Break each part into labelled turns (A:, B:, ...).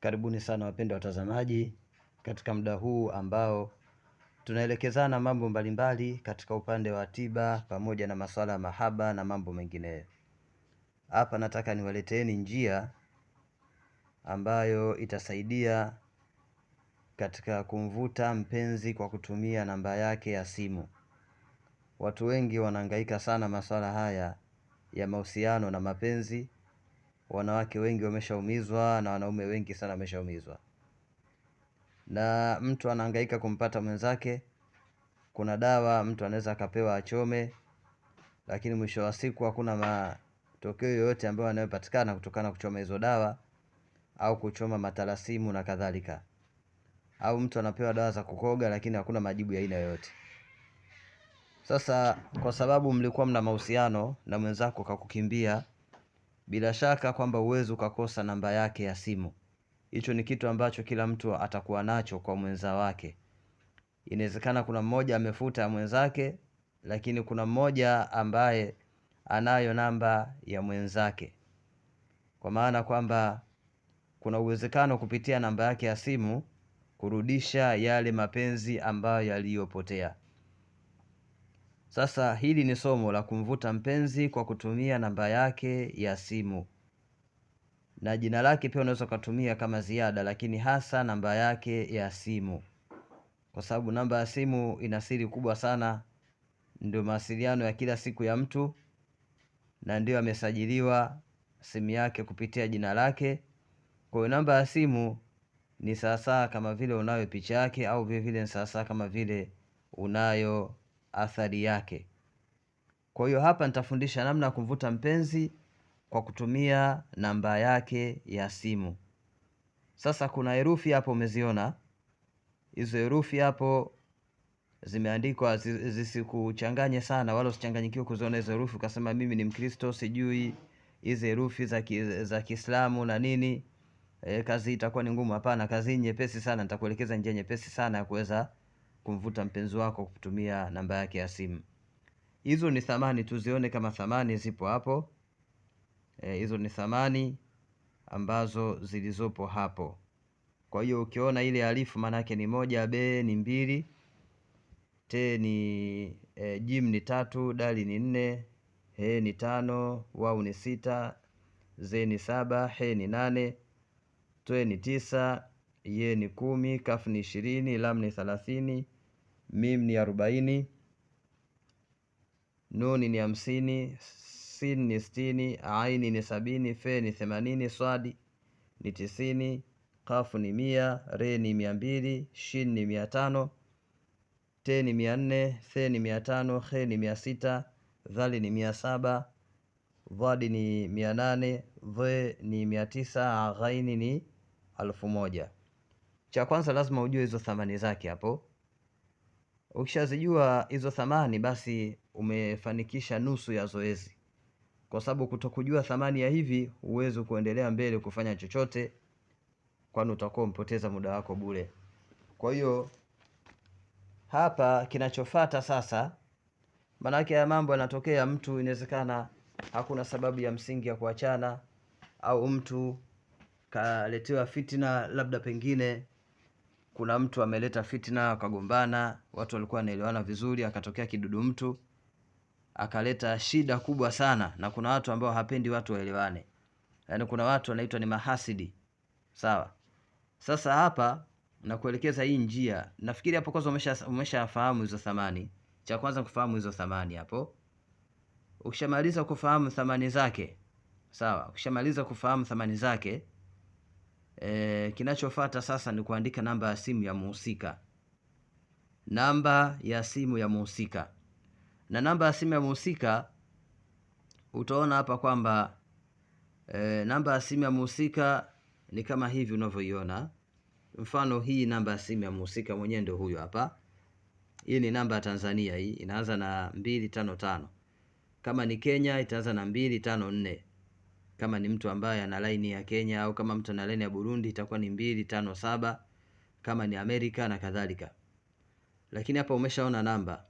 A: Karibuni sana wapendwa watazamaji katika muda huu ambao tunaelekezana mambo mbalimbali katika upande wa tiba pamoja na masuala ya mahaba na mambo mengineyo. Hapa nataka niwaleteeni njia ambayo itasaidia katika kumvuta mpenzi kwa kutumia namba yake ya simu. Watu wengi wanahangaika sana masuala haya ya mahusiano na mapenzi. Wanawake wengi wameshaumizwa na wanaume wengi sana wameshaumizwa. Na mtu anahangaika kumpata mwenzake. Kuna dawa mtu anaweza akapewa achome, lakini mwisho wa siku hakuna matokeo yoyote ambayo yanayopatikana kutokana kuchoma hizo dawa au kuchoma matalasimu na kadhalika. Au mtu anapewa dawa za kukoga lakini hakuna majibu ya aina yoyote. Sasa kwa sababu mlikuwa mna mahusiano na mwenzako kakukimbia, bila shaka kwamba uwezo ukakosa namba yake ya simu. Hicho ni kitu ambacho kila mtu atakuwa nacho kwa mwenza wake. Inawezekana kuna mmoja amefuta mwenzake, lakini kuna mmoja ambaye anayo namba ya mwenzake. Kwa maana kwamba kuna uwezekano kupitia namba yake ya simu kurudisha yale mapenzi ambayo yaliyopotea. Sasa hili ni somo la kumvuta mpenzi kwa kutumia namba yake ya simu. Na jina lake pia unaweza kutumia kama ziada, lakini hasa namba yake ya simu. Kwa sababu namba ya simu ina siri kubwa sana, ndio mawasiliano ya kila siku ya mtu, na ndio amesajiliwa simu yake kupitia jina lake. Kwa hiyo namba ya simu ni sasa kama vile unayo picha yake, au vile vile ni sasa kama vile unayo athari yake. Kwa hiyo hapa nitafundisha namna ya kumvuta mpenzi kwa kutumia namba yake ya simu. Sasa kuna herufi hapo umeziona. Hizo herufi hapo zimeandikwa, zisikuchanganye sana, wala usichanganyikiwe kuziona hizo herufi ukasema mimi ni Mkristo sijui hizo herufi za Kiislamu na nini. Kazi itakuwa ni ngumu. Hapana, kazi nyepesi sana. Nitakuelekeza njia nyepesi sana ya kuweza kumvuta mpenzi wako kutumia namba yake ya simu. Hizo ni thamani, tuzione kama thamani zipo hapo. Hizo ni thamani ambazo zilizopo hapo. Kwa hiyo ukiona ile alifu maana yake ni 1, b ni 2, t ni jim ni 3, dali ni 4, he ni 5, wau ni 6, ze ni 7, he ni 8, twe ni 9, ye ni 10, kaf ni 20, lam ni 30, mim ni 40, nuni ni 50, sin ni 60, aini ni 70, fe ni 80, swadi ni 90, kafu ni 100, re ni 200, shin ni 500, te ni 400, the ni 500, he ni 600, dhali ni 700, dhadi ni 800, dhe ni 900, ghaini ni 1000. Cha kwanza lazima ujue hizo thamani zake hapo. Ukishazijua hizo thamani, basi umefanikisha nusu ya zoezi. Kwa sababu kutokujua thamani ya hivi uwezo kuendelea mbele kufanya chochote, kwani utakuwa mpoteza muda wako bure. Kwa hiyo hapa kinachofuata sasa, manake ya mambo yanatokea, mtu inawezekana hakuna sababu ya msingi ya kuachana, au mtu kaletewa fitina, labda pengine kuna mtu ameleta fitina, wakagombana, watu walikuwa wanaelewana vizuri, akatokea kidudu mtu akaleta shida kubwa sana. Na kuna watu ambao hapendi watu waelewane, yaani kuna watu wanaitwa ni mahasidi. Sawa. Sasa hapa nakuelekeza hii njia. Nafikiri hapo kwanza umeshafahamu hizo thamani. Cha kwanza kufahamu hizo thamani hapo. Ukishamaliza kufahamu thamani zake, sawa, ukishamaliza kufahamu thamani zake, kinachofuata sasa ni kuandika namba ya simu ya muhusika. Namba ya simu ya muhusika. Na namba ya simu ya muhusika utaona hapa kwamba namba ya simu ya muhusika ni kama hivi unavyoiona. Mfano hii namba ya simu ya muhusika mwenyewe ndio huyo hapa. Hii ni namba ya Tanzania, hii inaanza na 255. Kama ni Kenya itaanza na 254. Kama ni mtu ambaye ana line ya Kenya, au kama mtu ana line ya Burundi itakuwa ni 257. Kama ni Amerika na kadhalika. Lakini hapa umeshaona namba.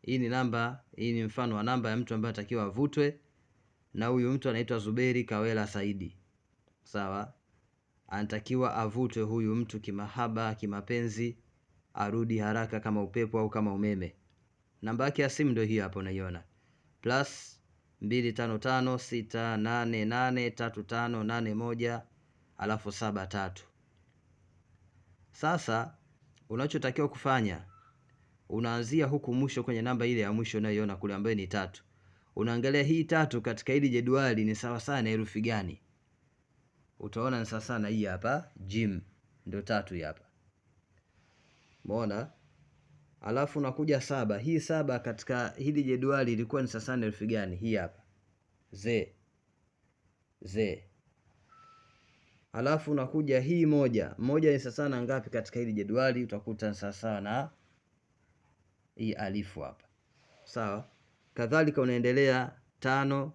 A: Hii ni namba, hii ni mfano wa namba ya mtu ambaye atakiwa avutwe, na huyu mtu anaitwa Zuberi Kawela Saidi. Sawa? anatakiwa avutwe huyu mtu kimahaba, kimapenzi, arudi haraka kama upepo au kama umeme. Namba yake ya simu ndio hii hapo unaiona, +255688358 alafu 73. Sasa unachotakiwa kufanya, unaanzia huku mwisho kwenye namba ile ya mwisho unayoiona kule ambayo ni 3. Unaangalia hii 3 katika hili jedwali ni sawa sana herufi gani? Utaona ni sawa sana hii hapa, jim ndio 3 hii hapa. Umeona? Alafu unakuja 7. Hii 7 katika hili jedwali ilikuwa ni sawa sana herufi gani? Hii hapa, z. Alafu unakuja hii 1. 1 ni sawa sana ngapi katika hili jedwali? Utakuta ni sawa sawa na hii alifu hapa. Sawa? Kadhalika unaendelea 5,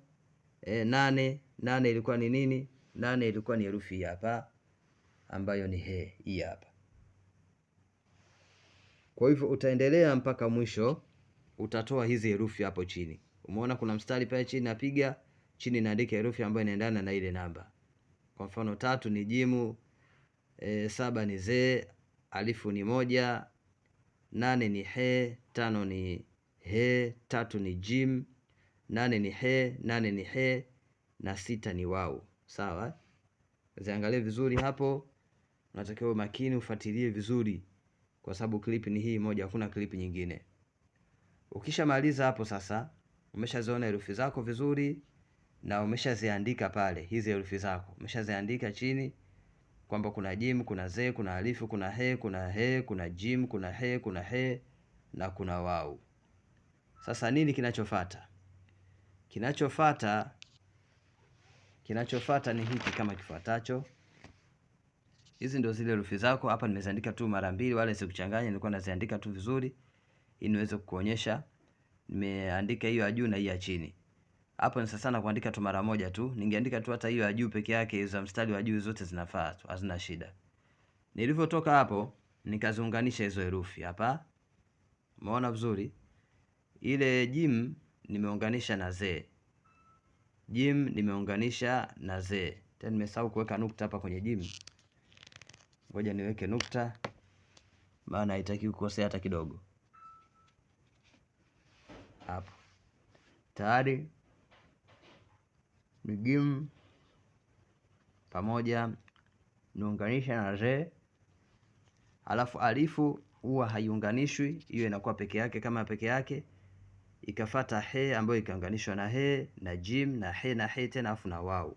A: 8. 8 ilikuwa ni nini? 8 ilikuwa ni herufi hii hapa ambayo ni he, hii hapa. Kwa hivyo utaendelea mpaka mwisho, utatoa hizi herufi hapo chini. Umeona kuna mstari pale chini, napiga chini naandika herufi ambayo inaendana na ile namba. Kwa mfano 3 ni jimu, 7 ni ze, alifu ni 1, 8 ni he, 5 ni he, 3 ni jim, 8 ni he, 8 ni he na 6 ni wau. Sawa? Ziangalie vizuri hapo. Unatakiwa makini ufuatilie vizuri, kwa sababu clip ni hii moja, hakuna clip nyingine. Ukishamaliza hapo sasa, umeshaziona herufi zako vizuri na umeshaziandika pale. Hizi herufi zako umeshaziandika chini kwamba kuna jim, kuna ze, kuna alifu, kuna he, kuna jim, kuna he na kuna wau. Sasa nini kinachofuata? Kinachofuata ni hiki kama kifuatacho. Hizi ndio zile herufi zako. Hapa nimeziandika tu mara mbili, wala sikuchanganya, nilikuwa naziandika tu vizuri ili niweze kukuonyesha. Nimeandika hiyo ya juu na hiyo ya chini. Hapo ni sana kuandika tu mara moja tu. Ningeandika tu hata hiyo ya juu peke yake, za mstari wa juu zote zinafaa tu, hazina shida. Nilivyotoka hapo nikaziunganisha hizo herufi hapa. Umeona vizuri? Ile jim nimeunganisha na ze. Jim nimeunganisha na ze. Tena nimesahau kuweka nukta hapa kwenye jim. Ngoja niweke nukta, maana haitaki kukosea hata kidogo. Hapo tayari ni jim pamoja niunganisha na ze. Alafu alifu huwa haiunganishwi, hiyo inakuwa peke yake kama peke yake. Ikafata he ambayo ikaunganishwa na he na jim na he tena afu na wau.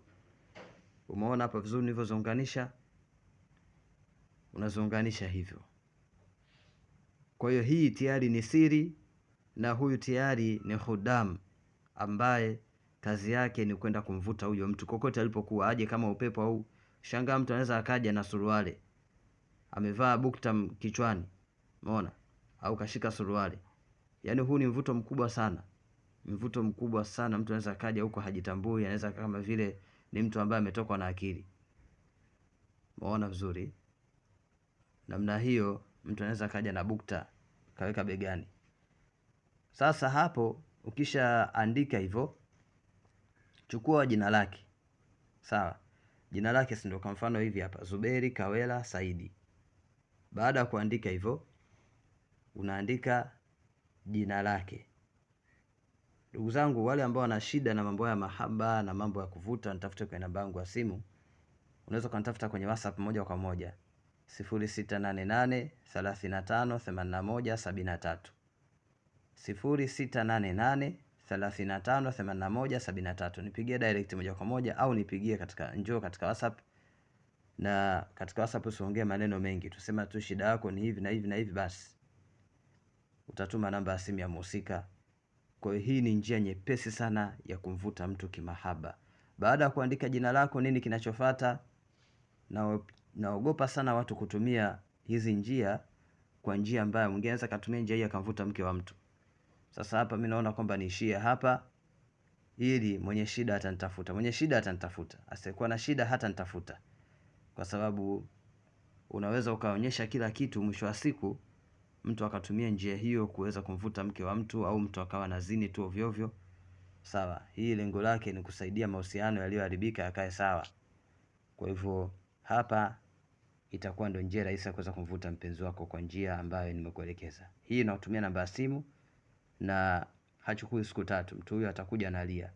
A: Umeona hapa vizuri nilivyoziunganisha? Unaziunganisha hivyo. Kwa hiyo hii tayari ni siri, na huyu tayari ni khudam ambaye kazi yake ni kwenda kumvuta huyo mtu kokote alipokuwa, aje kama upepo. Au shangaa mtu anaweza akaja na suruali, amevaa bukta kichwani, umeona, au kashika suruali. Yaani huu ni mvuto mkubwa sana, mvuto mkubwa sana. Mtu anaweza akaja huko hajitambui, anaweza kama vile ni mtu ambaye ametokwa na akili. Umeona vizuri? Namna hiyo mtu anaweza kaja na bukta kaweka begani. Sasa hapo ukisha andika hivyo, chukua jina lake. Sawa? Jina lake si ndio kwa mfano hivi hapa, Zuberi Kawela Saidi. Baada ya kuandika hivyo, unaandika jina lake. Ndugu zangu, wale ambao wana shida na mambo ya mahaba na mambo ya kuvuta, nitafute kwenye namba yangu ya simu. Unaweza kunitafuta kwenye WhatsApp moja kwa moja 0688 35 81 73, 0688 35 81 73. Nipigie direct moja kwa moja, au nipigie njoo katika WhatsApp. Na katika WhatsApp usiongee maneno mengi, tusema tu shida yako ni hivi na hivi na hivi, basi utatuma namba ya simu ya mhusika. Kwa hiyo hii ni njia nyepesi sana ya kumvuta mtu kimahaba. Baada ya kuandika jina lako, nini kinachofuata? Naogopa sana watu kutumia hizi njia kwa njia mbaya. Mwingine anaweza kutumia njia hii akamvuta mke wa mtu. Sasa hapa mimi naona kwamba niishie hapa, ili mwenye shida atanitafuta. Mwenye shida atanitafuta, asiyekuwa na shida hata nitafuta. Kwa sababu unaweza ukaonyesha kila kitu, mwisho wa siku mtu akatumia njia hiyo kuweza kumvuta mke wa mtu, au mtu akawa nazini tu ovyo ovyo. Sawa, hii lengo lake ni kusaidia mahusiano yaliyoharibika yakae sawa. Kwa hivyo hapa itakuwa ndio njia rahisi ya kuweza kumvuta mpenzi wako kwa njia ambayo nimekuelekeza. Hii inatumia namba ya simu na hachukui siku 3. Mtu huyo atakuja analia.